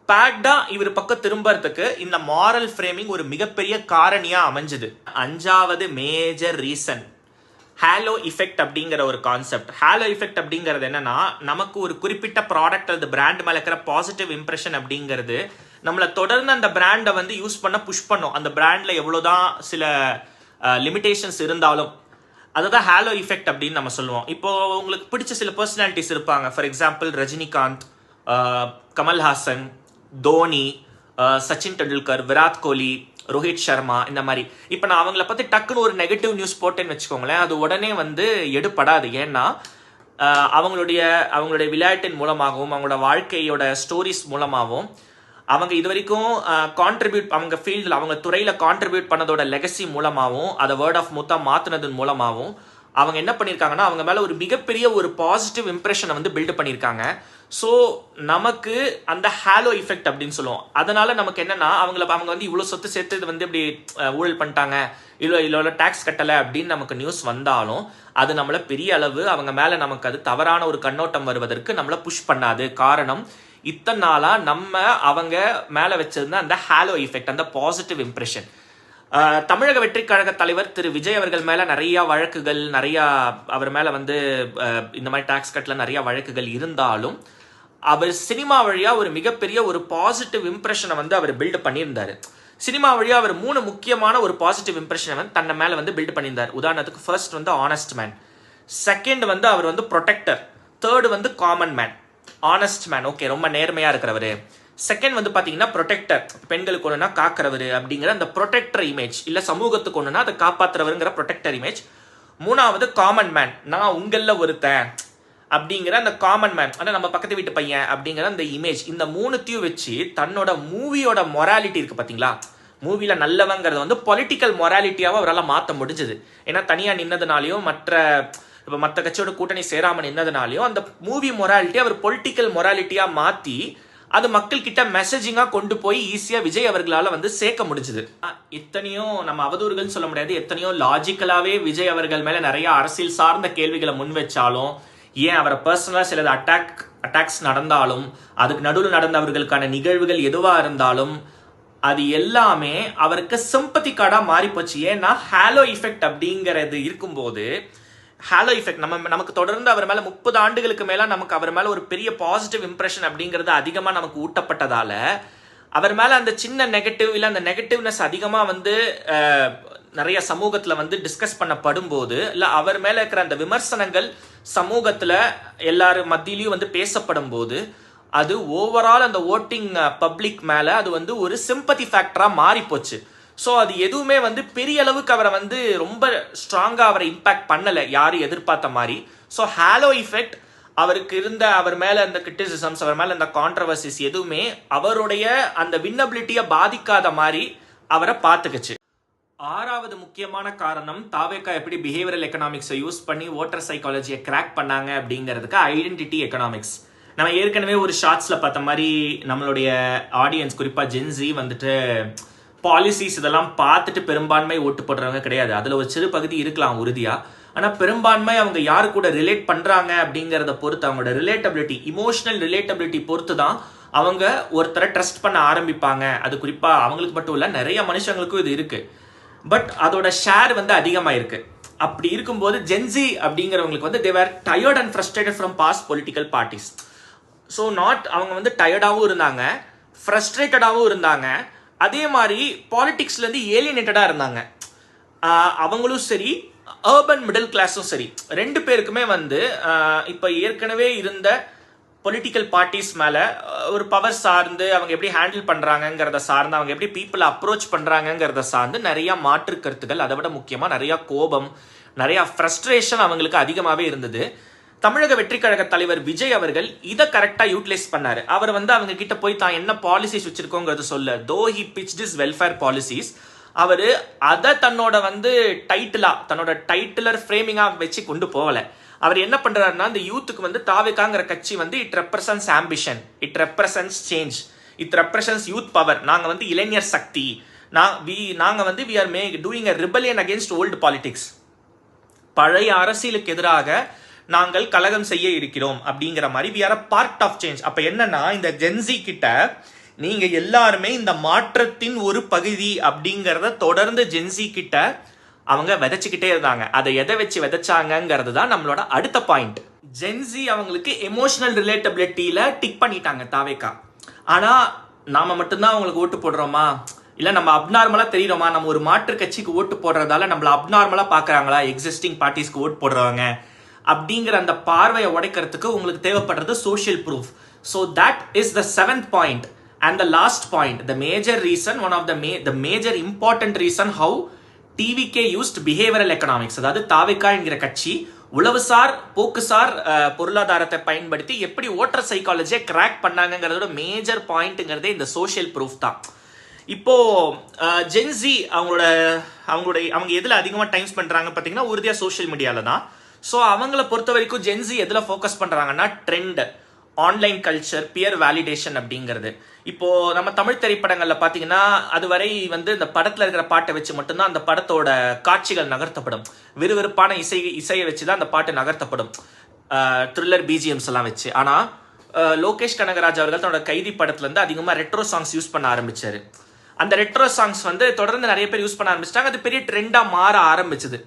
பேக்டா இவர் பக்கம் திரும்பறதுக்கு இந்த மாரல் ஃப்ரேமிங் ஒரு மிகப்பெரிய காரணியா அமைஞ்சது. 5வது மேஜர் ரீசன் ஹேலோ இஃபெக்ட் அப்படிங்கிற ஒரு கான்செப்ட். ஹேலோ இஃபெக்ட் அப்படிங்கிறது என்னன்னா, நமக்கு ஒரு குறிப்பிட்ட ப்ராடக்ட் அல்லது பிராண்ட் மேல இருக்கிற பாசிட்டிவ் இம்ப்ரெஷன் அப்படிங்கிறது நம்மளை தொடர்ந்து அந்த பிராண்டை வந்து யூஸ் பண்ண புஷ் பண்ணும். அந்த பிராண்ட்ல எவ்வளோதான் சில லிமிடேஷன்ஸ் இருந்தாலும் அதுதான் ஹேலோ இஃபெக்ட் அப்படின்னு நம்ம சொல்லுவோம். இப்போ உங்களுக்கு பிடிச்ச சில பர்சனாலிட்டிஸ் இருப்பாங்க, ஃபார் எக்ஸாம்பிள் ரஜினிகாந்த், கமல்ஹாசன், தோனி, சச்சின் டெண்டுல்கர், விராட் கோலி, ரோஹித் சர்மா, இந்த மாதிரி. இப்போ நான் அவங்கள பற்றி டக்குன்னு ஒரு நெகட்டிவ் நியூஸ் போட்டேன்னு வச்சுக்கோங்களேன், அது உடனே வந்து எடுப்படாது. ஏன்னா அவங்களுடைய விளையாட்டின் மூலமாகவும் அவங்களோட வாழ்க்கையோட ஸ்டோரிஸ் மூலமாகவும் அவங்க இது வரைக்கும் கான்ட்ரிபியூட் அவங்க ஃபீல்டில் அவங்க துறையில் கான்ட்ரிபியூட் பண்ணதோட லெகசி மூலமாகவும் அதை வேர்ட் ஆஃப் மவுத்தாக மாற்றினதன் மூலமாகவும் அவங்க என்ன பண்ணியிருக்காங்கன்னா அவங்க மேலே ஒரு மிகப்பெரிய ஒரு பாசிட்டிவ் இம்ப்ரெஷனை வந்து பில்டு பண்ணியிருக்காங்க. ஸோ நமக்கு அந்த ஹாலோ எஃபெக்ட் அப்படின்னு சொல்லுவோம். அதனால நமக்கு என்னன்னா அவங்க வந்து இவ்வளோ சொத்து சேர்த்து இது வந்து இப்படி ஊழல் பண்ணிட்டாங்க, இவ்வளோ டேக்ஸ் கட்டலை அப்படின்னு நமக்கு நியூஸ் வந்தாலும் அது நம்மளை பெரிய அளவு அவங்க மேலே நமக்கு அது தவறான ஒரு கண்ணோட்டம் வருவதற்கு நம்மளை புஷ் பண்ணாது. காரணம் இத்தனை நாளாக நம்ம அவங்க மேலே வச்சிருந்த அந்த ஹாலோ எஃபெக்ட், அந்த பாசிட்டிவ் இம்ப்ரெஷன். தமிழக வெற்றி கழக தலைவர் திரு விஜய் அவர்கள் மேலே நிறையா வழக்குகள், அவர் மேலே வந்து இந்த மாதிரி டாக்ஸ் கட்டில் நிறையா வழக்குகள் இருந்தாலும் அவர் சினிமா வழியாக ஒரு மிகப்பெரிய ஒரு பாசிட்டிவ் இம்ப்ரெஷனை வந்து அவர் பில்டு பண்ணியிருந்தார். சினிமா வழியாக அவர் 3 முக்கியமான ஒரு பாசிட்டிவ் இம்ப்ரெஷனை வந்து தன்னை மேலே வந்து பில்டு பண்ணியிருந்தார். உதாரணத்துக்கு ஃபர்ஸ்ட் வந்து ஆனஸ்ட் மேன், செகண்ட் வந்து அவர் வந்து ப்ரொடெக்டர், தேர்டு வந்து common man. Honest man, okay, ரொம்ப நேர்மையாக இருக்கிறவர். செகண்ட் வந்து பார்த்தீங்கன்னா ப்ரொடெக்டர், பெண்களுக்கு ஒன்றுனா காக்கிறவர் அப்படிங்கிற அந்த ப்ரொடெக்டர் இமேஜ், இல்லை சமூகத்துக்கு ஒன்றுனா அதை காப்பாற்றுறவருங்கிற ப்ரொடெக்டர் இமேஜ். மூணாவது காமன் மேன், நான் உங்களில் ஒருத்தன் அப்படிங்கிற அந்த காமன் மேன், ஆனால் நம்ம பக்கத்து வீட்டு பையன் அப்படிங்கிற அந்த இமேஜ். இந்த 3த்தையும் வச்சு தன்னோட மூவியோட மொராலிட்டி இருக்குது பார்த்தீங்களா, மூவியில் நல்லவங்கிறது வந்து பொலிட்டிக்கல் மொராலிட்டியாகவும் அவரால் மாற்ற முடிஞ்சது. ஏன்னா தனியாக நின்னதுனாலையும் மற்ற கட்சியோட கூட்டணி சேராமல் நின்னதுனாலையும் அந்த மூவி மொராலிட்டி அவர் பொலிட்டிக்கல் மொராலிட்டியாக மாற்றி அது மக்கள் கிட்ட மெசேஜிங்காக கொண்டு போய் ஈஸியாக விஜய் அவர்களால் வந்து சேர்க்க முடிஞ்சுது. எத்தனையோ நம்ம அவதூறுகள் சொல்ல முடியாது, எத்தனையோ லாஜிக்கலாகவே விஜய் அவர்கள் மேலே நிறைய அரசியல் சார்ந்த கேள்விகளை முன் வச்சாலும், ஏன் அவரை பர்சனலாக சிலது அட்டாக்ஸ் நடந்தாலும், அதுக்கு நடுவில் நடந்தவர்களுக்கான நிகழ்வுகள் எதுவாக இருந்தாலும் அது எல்லாமே அவருக்கு சிம்பத்தி கார்டாக மாறி போச்சு. ஏன்னா ஹாலோ எஃபெக்ட் அப்படிங்கிறது இருக்கும்போது, ஹாலோ எஃபெக்ட் நமக்கு தொடர்ந்து அவர் மேலே 30 ஆண்டுகளுக்கு மேலே நமக்கு அவர் மேலே ஒரு பெரிய பாசிட்டிவ் இம்ப்ரெஷன் அப்படிங்கிறது அதிகமாக நமக்கு ஊட்டப்பட்டதால அவர் மேலே அந்த சின்ன நெகட்டிவ் இல்லை அந்த நெகட்டிவ்னஸ் அதிகமாக வந்து நிறைய சமூகத்தில் வந்து டிஸ்கஸ் பண்ணப்படும் போது, இல்லை அவர் மேலே இருக்கிற அந்த விமர்சனங்கள் சமூகத்தில் எல்லாரும் மத்தியிலையும் வந்து பேசப்படும் போது அது ஓவரால் அந்த ஓட்டிங் பப்ளிக் மேலே அது வந்து ஒரு சிம்பத்தி ஃபேக்டராக மாறி போச்சு. ஸோ அது எதுவுமே வந்து பெரிய அளவுக்கு அவரை வந்து ரொம்ப ஸ்ட்ராங்காக அவரை இம்பேக்ட் பண்ணலை யாரும் எதிர்பார்த்த மாதிரி. ஸோ ஹாலோ எஃபெக்ட் அவருக்கு இருந்த அவர் மேலே அந்த கிரிட்டிசிசம்ஸ், அவர் மேலே அந்த கான்ட்ரவர்சிஸ் எதுவுமே அவருடைய அந்த வின்னபிலிட்டியை பாதிக்காத மாதிரி அவரை பார்த்துக்குச்சு. 6வது முக்கியமான காரணம் தாவேகா எப்படி பிஹேவியரல் எக்கனாமிக்ஸை யூஸ் பண்ணி ஓட்டர் சைக்காலஜியை கிராக் பண்ணாங்க அப்படிங்கிறதுக்கு ஐடென்டிட்டி எக்கனாமிக்ஸ். நம்ம ஏற்கனவே ஒரு ஷார்ட்ஸில் பார்த்த மாதிரி நம்மளுடைய ஆடியன்ஸ் குறிப்பாக ஜென்ஸி வந்துட்டு பாலிசிஸ் இதெல்லாம் பார்த்துட்டு பெரும்பான்மை ஓட்டு போடுறவங்க கிடையாது. அதில் ஒரு சிறு பகுதி இருக்கலாம் உறுதியாக, ஆனால் பெரும்பான்மை அவங்க யாரு கூட ரிலேட் பண்ணுறாங்க அப்படிங்கிறத பொறுத்து, அவங்களோட ரிலேட்டபிலிட்டி, இமோஷனல் ரிலேட்டபிலிட்டி பொறுத்து தான் அவங்க ஒருத்தரை ட்ரஸ்ட் பண்ண ஆரம்பிப்பாங்க. அது குறிப்பாக அவங்களுக்கு மட்டும் இல்லை, நிறைய மனுஷங்களுக்கும் இது இருக்குது. பட் அதோட ஷேர் வந்து அதிகமாக இருக்குது. அப்படி இருக்கும்போது ஜென்ஸி அப்படிங்கிறவங்களுக்கு வந்து they were tired and frustrated from past political parties. So அவங்க வந்து டயர்டாகவும் இருந்தாங்க, ஃப்ரஸ்ட்ரேட்டடாகவும் இருந்தாங்க, அதே மாதிரி பாலிடிக்ஸ்லேருந்து ஏலியனேட்டடாக இருந்தாங்க. அவங்களும் சரி, அர்பன் மிடில் கிளாஸும் சரி, 2 பேருக்குமே வந்து இப்போ ஏற்கனவே இருந்த பொலிட்டிக்கல் பார்ட்டிஸ் மேலே ஒரு பவர் சார்ந்து அவங்க எப்படி ஹேண்டில் பண்ணுறாங்கங்கிறத சார்ந்து, அவங்க எப்படி பீப்புளை அப்ரோச் பண்ணுறாங்கங்கிறத சார்ந்து நிறையா மாற்று கருத்துக்கள், அதை விட முக்கியமாக நிறையா கோபம், நிறையா ஃப்ரஸ்ட்ரேஷன் அவங்களுக்கு அதிகமாகவே இருந்தது. தமிழக வெற்றி கழக தலைவர் விஜய் அவர்கள் இதை கரெக்டாக யூட்டிலைஸ் பண்ணார். அவர் வந்து அவங்க கிட்ட போய் தான் என்ன பாலிசிஸ் வச்சிருக்கோங்கிறது சொல்ல, though he pitched is welfare policies, அவர் அதை தன்னோட வந்து தன்னோட டைட்டிலர் ஃப்ரேமிங்காக வச்சு கொண்டு போகலை. அவர் என்ன பண்ணுறாருன்னா, இந்த யூத்துக்கு வந்து தாவேகாங்கிற கட்சி வந்து it represents ambition, it represents change, it represents youth power. நாங்கள் வந்து இளைஞர் சக்தி, நாங்கள் வந்து we are doing a rebellion against old politics, பழைய அரசியலுக்கு எதிராக நாங்கள் கலகம் செய்ய இருக்கிறோம் அப்படிங்கிற மாதிரி we are a part of change. அப்போ என்னன்னா, இந்த ஜென்ஸி கிட்ட நீங்க எல்லாருமே இந்த மாற்றத்தின் ஒரு பகுதி அப்படிங்கிறத தொடர்ந்து ஜென்ஸி கிட்ட அவங்க விதைச்சுக்கிட்டே இருந்தாங்க. அதை எதை வச்சு விதைச்சாங்கிறது தான் நம்மளோட அடுத்த பாயிண்ட். ஜென்ஸி அவங்களுக்கு எமோஷனல் ரிலேட்டபிலிட்டியில டிக் பண்ணிட்டாங்க தாவேகா. ஆனா நாம மட்டும்தான் அவங்களுக்கு ஓட்டு போடுறோமா, இல்ல நம்ம அப்நார்மலா தெரியுறோமா, நம்ம ஒரு மாற்று கட்சிக்கு ஓட்டு போடுறதால நம்மள அப்நார்மலா பாக்குறாங்களா எக்ஸிஸ்டிங் பார்ட்டிஸ்க்கு ஓட்டு போடுறவங்க அப்படிங்கிற அந்த பார்வையை உடைக்கிறதுக்கு உங்களுக்கு தேவைப்படுறது social proof. So that is the 7th point and the last point, the major reason, one of the major important reason how TVK used behavioural economics. அதாவது தாவேகா என்கிற கட்சி உளவுசார் போக்குசார் பொருளாதாரத்தை பயன்படுத்தி எப்படி ஓட்டர் சைக்காலஜியை கிராக் பண்ணாங்கிறதோட மேஜர் பாயிண்ட்டுங்கிறதே இந்த சோஷியல் ப்ரூஃப் தான். இப்போ ஜென்சி அவங்க எதுல அதிகமாக டைம் பண்றாங்க பார்த்தீங்கன்னா உறுதியாக சோஷியல் மீடியால தான். ஸோ அவங்கள பொறுத்த வரைக்கும் ஜென்சி எதில் ஃபோக்கஸ் பண்றாங்கன்னா trend, online culture, peer validation அப்படிங்கிறது. இப்போ நம்ம தமிழ் திரைப்படங்கள்ல பாத்தீங்கன்னா அதுவரை இந்த படத்துல இருக்கிற பாட்டை வச்சு மட்டும்தான் அந்த படத்தோட காட்சிகள் நகர்த்தப்படும். விறுவிறுப்பான இசையை வச்சுதான் அந்த பாட்டு நகர்த்தப்படும், த்ரில்லர் பிஜிஎம்ஸ் எல்லாம் வச்சு. ஆனா லோகேஷ் கனகராஜ் அவர்கள் தன்னோட கைதி படத்துல இருந்து அதிகமா ரெட்ரோ சாங்ஸ் யூஸ் பண்ண ஆரம்பிச்சாரு. அந்த ரெட்ரோ சாங்ஸ் தொடர்ந்து நிறைய பேர் யூஸ் பண்ண ஆரம்பிச்சிட்டாங்க. அது பெரிய ட்ரெண்டா மாற ஆரம்பிச்சது.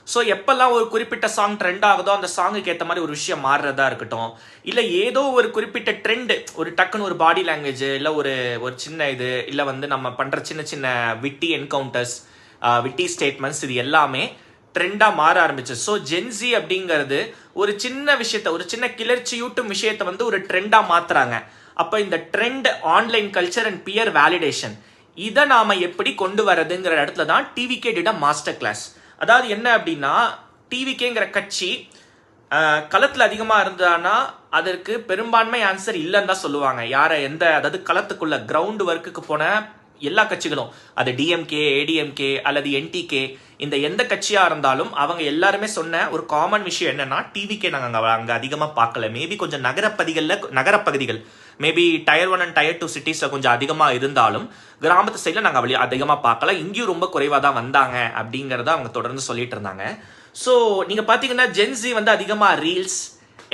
ஸோ எப்பெல்லாம் ஒரு குறிப்பிட்ட சாங் ட்ரெண்ட் ஆகுதோ அந்த சாங்குக்கு ஏற்ற மாதிரி ஒரு விஷயம் மாறுறதா இருக்கட்டும், இல்லை ஏதோ ஒரு குறிப்பிட்ட ட்ரெண்டு, ஒரு டக்குன்னு ஒரு பாடி லாங்குவேஜ், இல்லை ஒரு சின்ன இது, இல்லை நம்ம பண்ணுற சின்ன சின்ன விட்டி என்கவுண்டர்ஸ், விட்டி ஸ்டேட்மெண்ட்ஸ், இது எல்லாமே ட்ரெண்டாக மாற ஆரம்பிச்சு. ஸோ ஜென்சி அப்படிங்கிறது ஒரு சின்ன விஷயத்த, ஒரு சின்ன கிளர்ச்சியூட்டும் விஷயத்த ஒரு ட்ரெண்டாக மாத்துறாங்க. அப்போ இந்த trend, online culture and peer validation, இதை நாம எப்படி கொண்டு வரதுங்கிற இடத்துல தான் TVK did a masterclass. அதாவது என்ன அப்படின்னா, டிவிகேங்கிற கட்சி களத்தில் அதிகமாக இருந்தானா அதற்கு பெரும்பான்மை ஆன்சர் இல்லைன்னு தான் சொல்லுவாங்க. அதாவது களத்துக்குள்ள கிரவுண்ட் ஒர்க்குக்கு போன எல்லா கட்சிகளும், அது டிஎம்கே, ஏடிஎம்கே அல்லது என்டிகே, இந்த எந்த கட்சியா இருந்தாலும் அவங்க எல்லாருமே சொன்ன ஒரு காமன் விஷயம் என்னன்னா, டிவிகே நாங்கள் அங்கே அதிகமாக பார்க்கல. மேபி கொஞ்சம் நகரப்பகுதிகள் மேபி டயர் 1 அண்ட் டயர் 2 சிட்டிஸ்ல கொஞ்சம் அதிகமாக இருந்தாலும் கிராமத்து சைடில் நாங்கள் அதிகமாக பார்க்கல, இங்கேயும் ரொம்ப குறைவாக தான் வந்தாங்க அப்படிங்கிறத அவங்க தொடர்ந்து சொல்லிட்டு இருந்தாங்க. ஸோ நீங்கள் பார்த்தீங்கன்னா ஜென்சி அதிகமாக reels,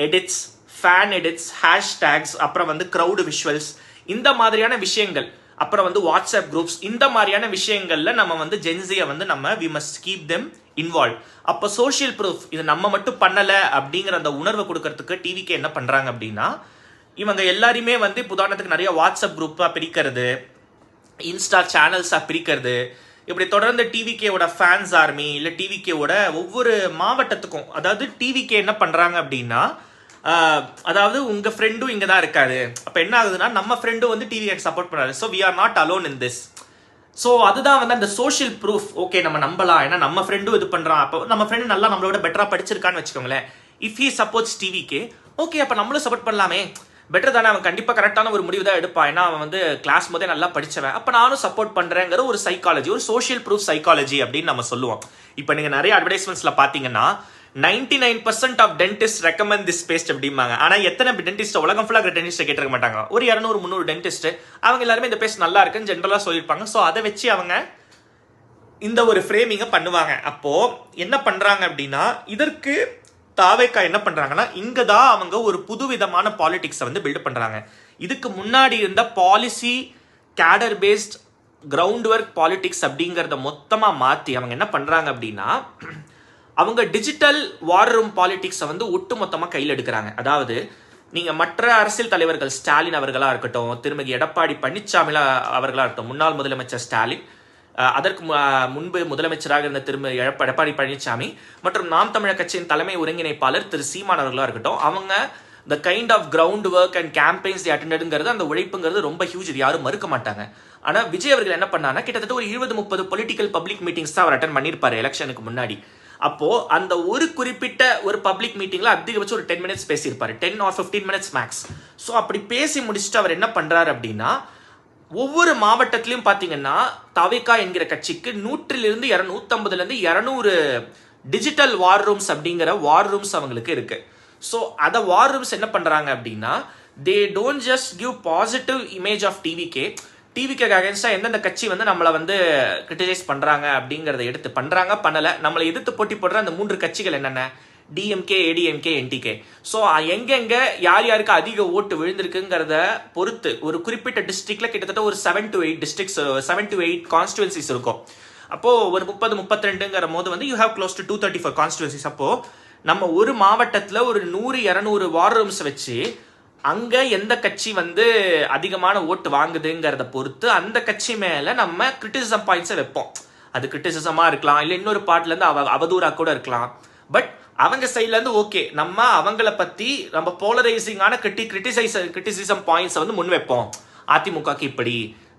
edits, fan edits, hashtags, அப்புறம் க்ரௌடு விஷுவல்ஸ், இந்த மாதிரியான விஷயங்கள், அப்புறம் வாட்ஸ்அப் குரூப்ஸ், இந்த மாதிரியான விஷயங்கள்ல நம்ம ஜென்சியை நம்ம we must keep them involve. அப்போ சோஷியல் ப்ரூஃப், இது நம்ம மட்டும் பண்ணல அப்படிங்கிற அந்த உணர்வை கொடுக்கறதுக்கு டிவிக்கு என்ன பண்றாங்க அப்படின்னா, இவங்க எல்லாருமே உதாரணத்துக்கு நிறைய வாட்ஸ்அப் குரூப்பா பிரிக்கிறது, இன்ஸ்டா சேனல்ஸா பிரிக்கிறது, இப்படி தொடர்ந்து டிவிகேவோட ஃபேன்ஸ் ஆர்மி, இல்லை டிவிகேவோட ஒவ்வொரு மாவட்டத்துக்கும், அதாவது டிவிகே என்ன பண்றாங்க அப்படின்னா, அதாவது உங்க ஃப்ரெண்டும் இங்க தான் இருக்காது, அப்ப என்ன ஆகுதுன்னா நம்ம ஃப்ரெண்டும் டிவிகே சப்போர்ட் பண்றாரு, so we are not alone in this. So அதுதான் அந்த சோஷியல் ப்ரூஃப். ஓகே, நம்ம நம்பலாம், ஏன்னா நம்ம ஃப்ரெண்டும் இது பண்றான், அப்போ நம்ம ஃப்ரெண்டு நல்லா நம்மளோட பெட்டரா படிச்சிருக்கான்னு வச்சுக்கோங்களேன். If he supports TVK, okay அப்ப நம்மளும் சப்போர்ட் பண்ணலாமே, பெட்டர் தானே, அவன் கண்டிப்பா கரெக்டான ஒரு முடிவு தான் எடுப்பான், ஏன்னா அவன் கிளாஸ் போதே நல்லா படிச்சவன், அப்ப நானும் சப்போர்ட் பண்றேங்கிற ஒரு சைக்காலஜி, ஒரு சோஷியல் ப்ரூஃப் சைக்காலஜி அப்படின்னு நம்ம சொல்லுவோம். இப்போ நீங்க நிறைய அட்வர்டைஸ்மெண்ட்ஸ்ல பாத்தீங்கன்னா 99% of dentist recommend this paste அப்படிம்பாங்க. ஆனா எத்தனை டென்டிஸ்ட் உலகம் ஃபுல்லா டென்டிஸ்ட் கேட்டிருக்க மாட்டாங்க, ஒரு 200-300 டென்டிஸ்ட், அவங்க எல்லாருமே இந்த பேஸ்ட் நல்லா இருக்குன்னு ஜென்ரலா சொல்லியிருப்பாங்க. ஸோ அதை வச்சு அவங்க இந்த ஒரு ஃப்ரேமிங்கை பண்ணுவாங்க. அப்போ என்ன பண்றாங்க அப்படின்னா, இதற்கு தாவேக்கா என்ன பண்றாங்கன்னா, இங்கதான் அவங்க ஒரு புதுவிதமான பாலிடிக்ஸை பில்ட் பண்றாங்க. இதுக்கு முன்னாடி இருந்த பாலிசி கேடர் பேஸ்ட் கிரவுண்ட் ஒர்க் பாலிடிக்ஸ் அப்படிங்கறத மொத்தமா மாத்தி அவங்க என்ன பண்றாங்க அப்படின்னா, அவங்க டிஜிட்டல் வார் ரூம் பாலிடிக்ஸை ஒட்டு மொத்தமா கையில் எடுக்கிறாங்க. அதாவது நீங்க மற்ற அரசியல் தலைவர்கள், ஸ்டாலின் அவர்களா இருக்கட்டும், திருமதி எடப்பாடி பழனிசாமி அவர்களா இருக்கட்டும், முன்னாள் முதலமைச்சர் ஸ்டாலின், அதற்கு முன்பு முதலமைச்சராக இருந்த திருமதி எடப்பாடி பழனிசாமி மற்றும் நாம் தமிழர் கட்சியின் தலைமை ஒருங்கிணைப்பாளர் திரு சீமான் அவர்களா இருக்கட்டும், அவங்க the kind of ground work and campaigns they attendedங்கிறது, அந்த உழைப்புங்கிறது ரொம்ப ஹியூஜ், இது யாரும் மறுக்க மாட்டாங்க. ஆனா விஜய் அவர்கள் என்ன பண்ணாங்கன்னா, கிட்டத்தட்ட ஒரு 20-30 பொலிட்டிக்கல் பப்ளிக் மீட்டிங்ஸ் தான் அவர் அட்டன் பண்ணியிருப்பாரு எலெக்ஷனுக்கு முன்னாடி. அப்போ அந்த ஒரு குறிப்பிட்ட ஒரு பப்ளிக் மீட்டிங்ல அதிகபட்சம் ஒரு 10 மினிட்ஸ் பேசியிருப்பாரு, 10 or 15 மினிட்ஸ் மேக்ஸ். ஸோ அப்படி பேசி முடிச்சுட்டு அவர் என்ன பண்றாரு அப்படின்னா, ஒவ்வொரு மாவட்டத்திலையும் பாத்தீங்கன்னா தவிகா என்கிற கட்சிக்கு 150 200 டிஜிட்டல் வார் ரூம்ஸ் அப்படிங்கிற வார் ரூம்ஸ் அவங்களுக்கு இருக்கு. ஸோ அதை வார் ரூம்ஸ் என்ன பண்றாங்க அப்படின்னா, they don't just give positive image of டிவிக்கு அகேன்ஸ்டா எந்தெந்த கட்சி நம்மளை கிரிட்டிசைஸ் பண்றாங்க அப்படிங்கறத எடுத்து பண்றாங்க, பண்ணல, நம்மளை எதிர்த்து போட்டி போடுற அந்த 3 கட்சிகள் என்னென்ன, டிஎம்கே, ஏடிஎம்கே, என்டிகே. ஸோ எங்கெங்க யார் யாருக்கு அதிக ஓட்டு விழுந்திருக்குங்கிறத பொறுத்து ஒரு குறிப்பிட்ட டிஸ்ட்ரிக்ட்ல கிட்டத்தட்ட ஒரு 7 to 8 டிஸ்ட்ரிக்ட்ஸ், 7 to 8 கான்ஸ்டுவன்சிஸ் இருக்கும். அப்போ ஒரு 30-32ங்கிற போது you have close to 234 constituencies. அப்போ நம்ம ஒரு மாவட்டத்துல ஒரு 100-200 வார் ரூம்ஸ் வச்சு அங்க எந்த கட்சி அதிகமான ஓட்டு வாங்குதுங்கிறத பொறுத்து அந்த கட்சி மேல நம்ம கிரிட்டிசிசம் பாயிண்ட்ஸை வைப்போம். அது கிரிட்டிசிசமா இருக்கலாம், இல்ல இன்னொரு பார்ட்ல இருந்து அவதூறா கூட இருக்கலாம். பட் அவங்க சைட்ல இருந்து ஓகே, நம்ம அவங்கள பத்தி நம்ம போலரைசிங்கான கிரிட்டிசிசம் பாயிண்ட்ஸ் முன் வைப்போம். அதிமுகக்கு இப்படி,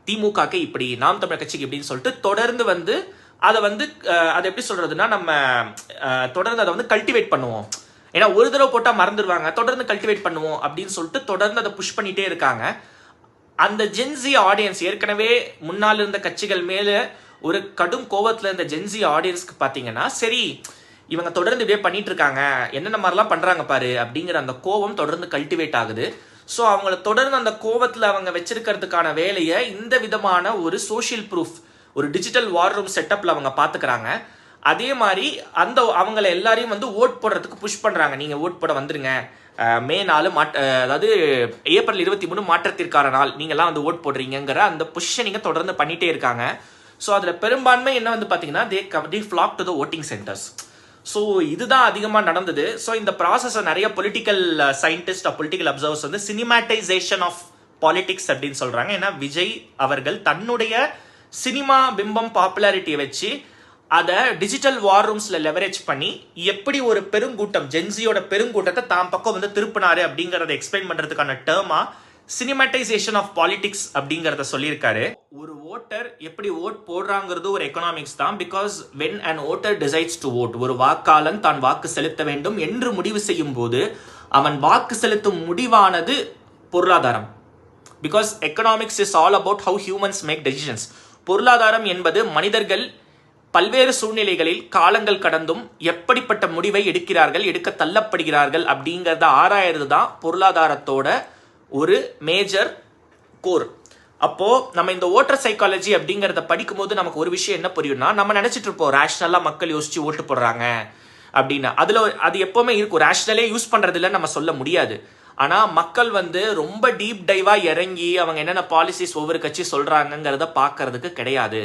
திமுகக்கு இப்படி, நாம் தமிழர் கட்சிக்கு இப்படின்னு சொல்லிட்டு தொடர்ந்து அதை வந்து அதை எப்படி சொல்றதுன்னா நம்ம தொடர்ந்து அதை வந்து கல்டிவேட் பண்ணுவோம். ஏன்னா ஒரு தடவை போட்டால் மறந்துடுவாங்க, தொடர்ந்து கல்டிவேட் பண்ணுவோம் அப்படின்னு சொல்லிட்டு தொடர்ந்து அதை புஷ் பண்ணிட்டே இருக்காங்க. அந்த ஜென்சி ஆடியன்ஸ் ஏற்கனவே முன்னால் இருந்த கட்சிகள் மேலே ஒரு கடும் கோபத்தில் இருந்த ஜென்சி ஆடியன்ஸ்க்கு பார்த்தீங்கன்னா, சரி இவங்க தொடர்ந்து இப்படியே பண்ணிட்டு இருக்காங்க, என்னென்ன மாதிரிலாம் பண்ணுறாங்க பாரு அப்படிங்கிற அந்த கோபம் தொடர்ந்து கல்டிவேட் ஆகுது. ஸோ அவங்கள தொடர்ந்து அந்த கோபத்தில் அவங்க வச்சிருக்கிறதுக்கான வேலையை இந்த விதமான ஒரு சோஷியல் ப்ரூஃப், ஒரு டிஜிட்டல் வார் ரூம் செட்டப்பில் அவங்க பார்த்துக்கிறாங்க. அதே மாதிரி அவங்கள எல்லாரையும் வந்து ஓட் போடுறதுக்கு புஷ் பண்ணுறாங்க. நீங்கள் ஓட் போட வந்துருங்க, மே 4 அதாவது ஏப்ரல் 23 மாற்றத்திற்கான நாள், நீங்கள்லாம் வந்து ஓட் போடுறீங்கிற அந்த பொசிஷனிங்கை தொடர்ந்து பண்ணிகிட்டே இருக்காங்க. ஸோ அதில் பெரும்பான்மை என்ன வந்து பார்த்தீங்கன்னா, they flock to the voting centres. So இதுதான் அதிகமாக நடந்தது. ஸோ இந்த ப்ராசஸை நிறைய பொலிட்டிக்கல் சயின்டிஸ்ட், பொலிட்டிக்கல் அப்சர்வர்ஸ் வந்து சினிமாட்டைசேஷன் ஆஃப் பாலிடிக்ஸ் அப்படின்னு சொல்கிறாங்க. ஏன்னா விஜய் அவர்கள் தன்னுடைய சினிமா பிம்பம் பாப்புலாரிட்டியை வச்சு அதை டிஜிட்டல் வார் ரூம்ஸ்ல லெவரேஜ் பண்ணி எப்படி ஒரு பெருங்கூட்டம், ஜென்சியோட பெருங்கூட்டத்தை தாம் பக்கம் வந்து திருப்பினாரு அப்படிங்கறத எக்ஸ்பிளைன் பண்றதுக்கான டேர்மா சினிமாட்டைசேஷன் ஆஃப் பாலிடிக்ஸ் அப்படிங்கறத சொல்லியிருக்காரு. ஒரு ஓட்டர் எப்படி ஓட் போடுறாங்கிறது ஒரு எக்கனாமிக்ஸ் தான். Because when an voter decides to vote, ஒரு வாக்காளன் தான் வாக்கு செலுத்த வேண்டும் என்று முடிவு செய்யும் போது அவன் வாக்கு செலுத்தும் முடிவானது பொருளாதாரம். Because economics is all about how humans make decisions. பொருளாதாரம் என்பது மனிதர்கள் பல்வேறு சூழ்நிலைகளில் காலங்கள் கடந்தும் எப்படிப்பட்ட முடிவை எடுக்கிறார்கள், எடுக்க தள்ளப்படுகிறார்கள் அப்படிங்கிறத ஆராயறது தான் பொருளாதாரத்தோட ஒரு மேஜர் கோர். அப்போ நம்ம இந்த ஓட்டர் சைக்காலஜி அப்படிங்கிறத படிக்கும் போது நமக்கு ஒரு விஷயம் என்ன புரியும்னா, நம்ம நினைச்சிட்டு இருப்போம் ரேஷனலா மக்கள் யோசிச்சு ஓட்டு போடுறாங்க அப்படின்னு. அதுல அது எப்பவுமே இருக்கும், ரேஷனலே யூஸ் பண்றதுல நம்ம சொல்ல முடியாது. ஆனா மக்கள் வந்து ரொம்ப டீப் டைவா இறங்கி அவங்க என்னென்ன பாலிசிஸ் ஒவ்வொரு கட்சி சொல்றாங்கிறத பாக்குறதுக்கு கிடையாது.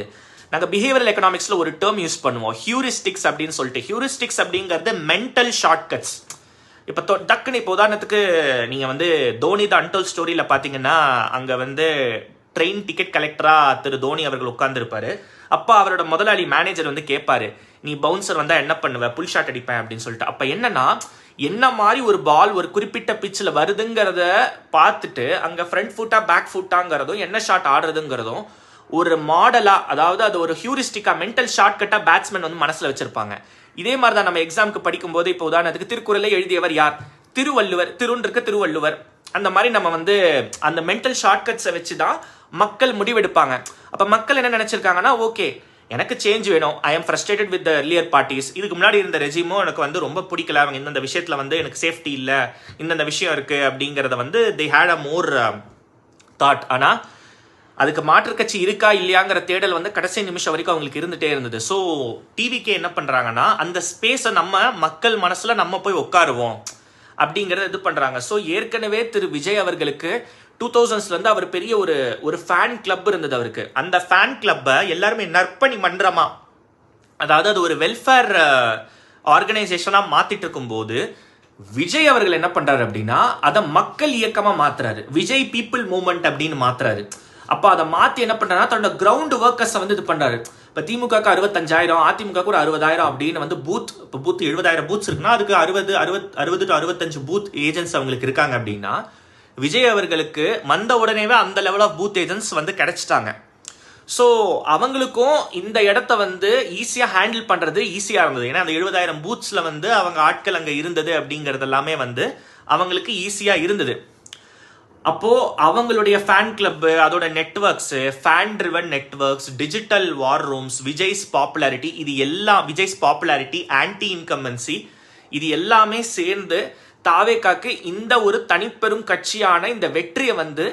நாங்கள் பிஹேவியரல் எக்கனாமிக்ஸ்ல ஒரு டேர்ம் யூஸ் பண்ணுவோம், ஹியூரிஸ்டிக்ஸ் அப்படின்னு சொல்லிட்டு. ஹியூரிஸ்டிக்ஸ் அப்படிங்கிறது மென்டல் ஷார்ட்கட்ஸ். இப்போ டக்குன்னு இப்போ உதாரணத்துக்கு நீங்கள் வந்து தோனி த அன்டோல்ட் ஸ்டோரியில் பார்த்தீங்கன்னா, அங்கே வந்து ட்ரெயின் டிக்கெட் கலெக்டராக திரு தோனி அவர்கள் உட்கார்ந்துருப்பாரு. அப்போ அவரோட முதலாளி மேனேஜர் வந்து கேட்பாரு, நீ பவுன்சர் வந்தால் என்ன பண்ணுவ, புல் ஷாட் அடிப்பேன் அப்படின்னு சொல்லிட்டு. அப்போ என்னன்னா, என்ன மாதிரி ஒரு பால் ஒரு குறிப்பிட்ட பிச்சில் வருதுங்கிறத பார்த்துட்டு அங்கே ஃப்ரண்ட் ஃபுட்டா பேக் ஃபுட்டாங்கிறதும் என்ன ஷாட் ஆடுறதுங்கிறதும் ஒரு மாடலா, அதாவது அது ஒரு ஹியூரிஸ்டிக்கா மென்டல் ஷார்ட்கட்டா பேட்ஸ்மேன் வந்து மனசுல வச்சிருப்பாங்க. இதே மாதிரி தான் நம்ம எக்ஸாமுக்கு படிக்கும் போது இப்போ உதாரணத்துக்கு திருக்குறளை எழுதியவர் யார், திருவள்ளுவர், திருன்றிருக்கு திருவள்ளுவர். அந்த மாதிரி நம்ம வந்து அந்த மென்டல் ஷார்ட்கட்ஸை வச்சு தான் மக்கள் முடிவெடுப்பாங்க. அப்ப மக்கள் என்ன நினைச்சிருக்காங்கன்னா, ஓகே எனக்கு சேஞ்ச் வேணும், I am frustrated with the earlier parties, இதுக்கு முன்னாடி இருந்த ரெஜிமும் எனக்கு வந்து ரொம்ப பிடிக்கல, அவங்க இந்த விஷயத்துல வந்து எனக்கு சேஃப்டி இல்லை, இந்த விஷயம் இருக்கு அப்படிங்கிறத வந்து they had a more thought. ஆனா அதுக்கு மாற்று கட்சி இருக்கா இல்லையாங்கிற தேடல் வந்து கடைசி நிமிஷம் வரைக்கும் அவங்களுக்கு இருந்துட்டே இருந்தது. ஸோ டிவிக்கே என்ன பண்றாங்கன்னா, அந்த ஸ்பேஸை நம்ம மக்கள் மனசுல நம்ம போய் உட்காருவோம் அப்படிங்கறத இது பண்றாங்க. ஸோ ஏற்கனவே திரு விஜய் அவர்களுக்கு 2000s இருந்து அவர் பெரிய ஒரு ஃபேன் கிளப் இருந்தது அவருக்கு. அந்த ஃபேன் கிளப்பை எல்லாருமே நற்பணி மன்றமா, அதாவது அது ஒரு வெல்ஃபேர் ஆர்கனைசேஷனா மாத்திட்டு இருக்கும் போது விஜய் அவர்கள் என்ன பண்றாரு அப்படின்னா, அதை மக்கள் இயக்கமா மாத்துறாரு, விஜய் பீப்புள் மூவ்மெண்ட் அப்படின்னு மாத்துறாரு. அப்போ அதை மாற்றி என்ன பண்ணுறாருன்னா, தன்னோட கிரவுண்ட் ஒர்க்கர்ஸை வந்து இது பண்ணுறாரு. இப்போ திமுக 65,000, அதிமுக ஒரு 60,000 அப்படின்னு வந்து பூத், இப்போ பூத் 70,000 பூத்ஸ் இருக்குன்னா அதுக்கு 60 to 65 பூத் ஏஜென்ட்ஸ் அவங்களுக்கு இருக்காங்க அப்படின்னா, விஜய் அவர்களுக்கு வந்த உடனேவே அந்த லெவல் ஆஃப் பூத் ஏஜென்ட்ஸ் வந்து கிடைச்சிட்டாங்க. ஸோ அவங்களுக்கும் இந்த இடத்த வந்து ஈஸியாக ஹேண்டில் பண்ணுறது ஈஸியாக இருந்தது. ஏன்னா அந்த 70,000 பூத்ஸில் வந்து அவங்க ஆட்கள் அங்கே இருந்தது அப்படிங்கிறது எல்லாமே வந்து அவங்களுக்கு ஈஸியாக இருந்தது. அப்போ அவங்களுடைய ஃபேன் கிளப், அதோட networks, fan driven networks, digital war rooms, Vijay's popularity, இது எல்லாம் விஜய்ஸ் பாப்புலாரிட்டி, ஆன்டி இன்கம்பன்சி, இது எல்லாமே சேர்ந்து தாவேகாக்கு இந்த ஒரு தனிப்பெரும் கட்சியான இந்த வெற்றியை வந்து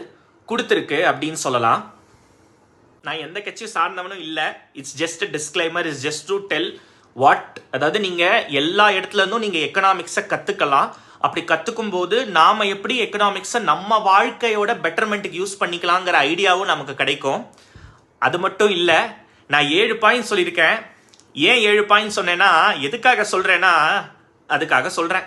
கொடுத்துருக்கு அப்படின்னு சொல்லலாம். நான் எந்த கட்சியும் சார்ந்தவனும் இல்லை, it's just disclaimer, it's just to tell what. அதாவது நீங்கள் எல்லா இடத்துல இருந்தும் நீங்கள் எக்கனாமிக்ஸை கற்றுக்கலாம். அப்படி கற்றுக்கும் போது நாம் எப்படி எக்கனாமிக்ஸை நம்ம வாழ்க்கையோட பெட்டர்மெண்ட்டுக்கு யூஸ் பண்ணிக்கலாங்கிற ஐடியாவும் நமக்கு கிடைக்கும். அது மட்டும் இல்லை, நான் 7 பாயிண்ட் சொல்லியிருக்கேன். ஏன் 7 பாயிண்ட் சொன்னேன்னா, எதுக்காக சொல்கிறேன்னா அதுக்காக சொல்கிறேன்.